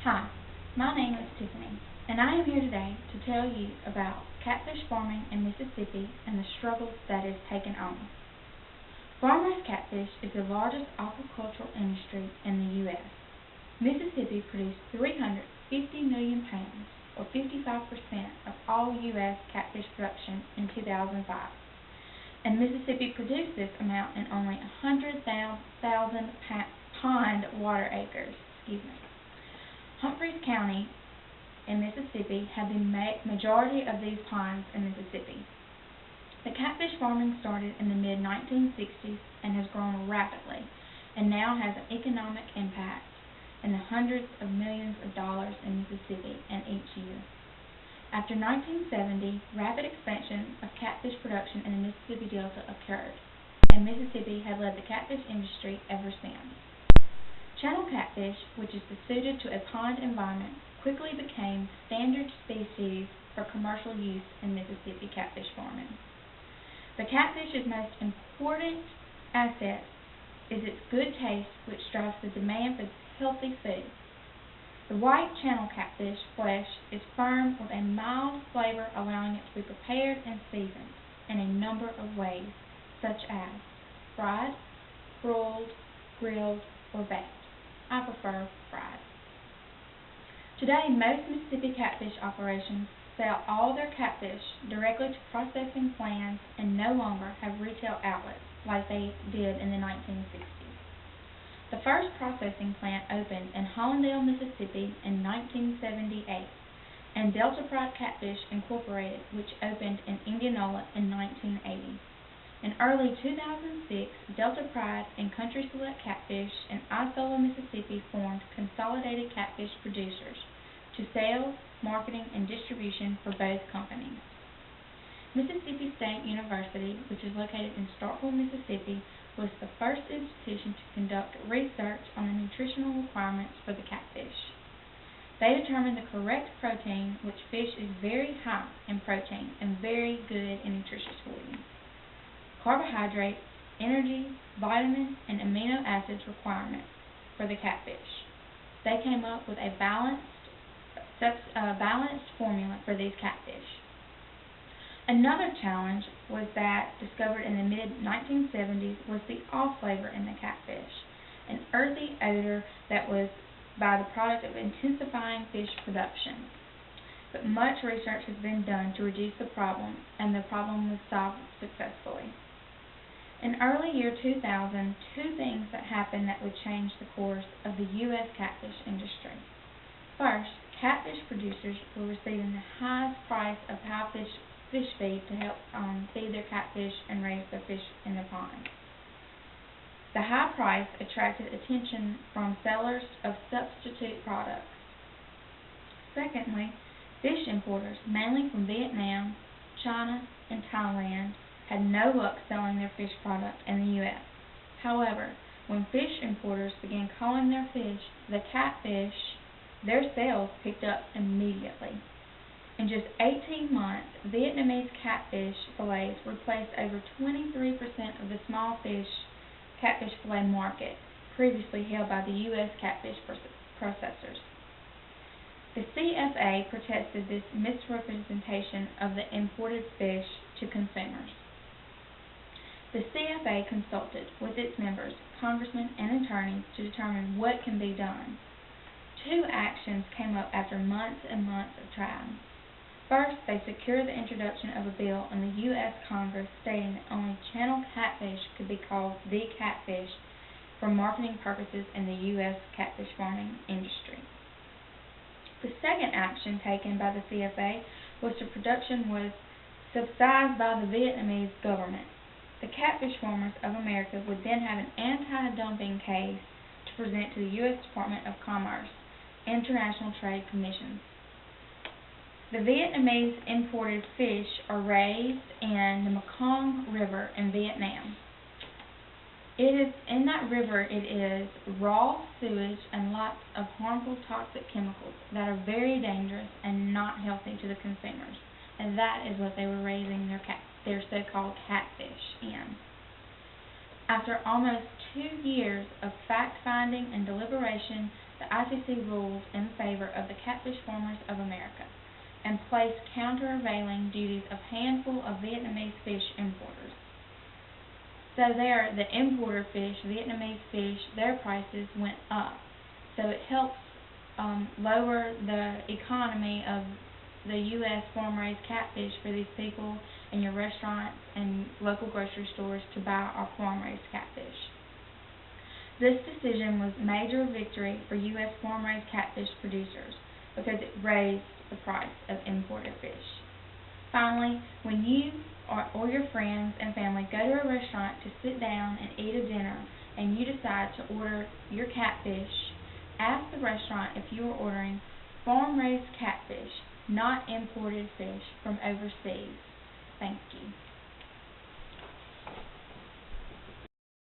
Hi, my name is Tiffany, and I am here today to tell you about catfish farming in Mississippi and the struggles that is taken on. Farm-raised catfish is the largest aquacultural industry in the U.S. Mississippi produced 350 million pounds, or 55% of all U.S. catfish production in 2005. And Mississippi produced this amount in only 100,000 pond water acres. Humphreys County in Mississippi had the majority of these ponds in Mississippi. The catfish farming started in the mid-1960s and has grown rapidly, and now has an economic impact in the hundreds of millions of dollars in Mississippi and each year. After 1970, rapid expansion of catfish production in the Mississippi Delta occurred, and Mississippi has led the catfish industry ever since. Channel catfish, which is suited to a pond environment, quickly became standard species for commercial use in Mississippi catfish farming. The catfish's most important asset is its good taste, which drives the demand for healthy food. The white channel catfish flesh is firm with a mild flavor, allowing it to be prepared and seasoned in a number of ways, such as fried, broiled, grilled, or baked. I prefer fried. Today, most Mississippi catfish operations sell all their catfish directly to processing plants and no longer have retail outlets like they did in the 1960s. The first processing plant opened in Hollandale, Mississippi in 1978, and Delta Pride Catfish Incorporated, which opened in Indianola in 1980. In early 2006, Delta Pride and Country Select Catfish in Isola, Mississippi formed Consolidated Catfish Producers to sales, marketing, and distribution for both companies. Mississippi State University, which is located in Starkville, Mississippi, was the first institution to conduct research on the nutritional requirements for the catfish. They determined the correct protein, which fish is very high in protein and very good and nutritious for you. Carbohydrates, energy, vitamin, and amino acids requirements for the catfish. They came up with a balanced formula for these catfish. Another challenge was that discovered in the mid-1970s was the off flavor in the catfish, an earthy odor that was by the product of intensifying fish production. But much research has been done to reduce the problem, and the problem was solved successfully. In early year 2000, two things that happened that would change the course of the U.S. catfish industry. First, catfish producers were receiving the highest price of fish feed to help feed their catfish and raise their fish in the pond. The high price attracted attention from sellers of substitute products. Secondly, fish importers, mainly from Vietnam, China, and Thailand, had no luck selling their fish product in the U.S. However, when fish importers began calling their fish the catfish, their sales picked up immediately. In just 18 months, Vietnamese catfish fillets replaced over 23% of the small catfish fillet market previously held by the U.S. catfish processors. The CFA protested this misrepresentation of the imported fish to consumers. The CFA consulted with its members, congressmen, and attorneys to determine what can be done. Two actions came up after months and months of trying. First, they secured the introduction of a bill in the U.S. Congress stating that only channel catfish could be called the catfish for marketing purposes in the U.S. catfish farming industry. The second action taken by the CFA was the production was subsidized by the Vietnamese government. The Catfish Farmers of America would then have an anti-dumping case to present to the U.S. Department of Commerce, International Trade Commission. The Vietnamese imported fish are raised in the Mekong River in Vietnam. In that river it is raw sewage and lots of harmful toxic chemicals that are very dangerous and not healthy to the consumers. And that is what they were raising their so-called catfish in. After almost 2 years of fact-finding and deliberation, the ICC ruled in favor of the catfish farmers of America and placed countervailing duties of handful of Vietnamese fish importers. So there, the importer fish, Vietnamese fish, their prices went up. So it helps lower the economy of the U.S. farm-raised catfish for these people in your restaurants and local grocery stores to buy our farm-raised catfish. This decision was a major victory for U.S. farm-raised catfish producers because it raised the price of imported fish. Finally, when you or your friends and family go to a restaurant to sit down and eat a dinner and you decide to order your catfish, ask the restaurant if you are ordering farm-raised catfish, not imported fish from overseas. Thank you.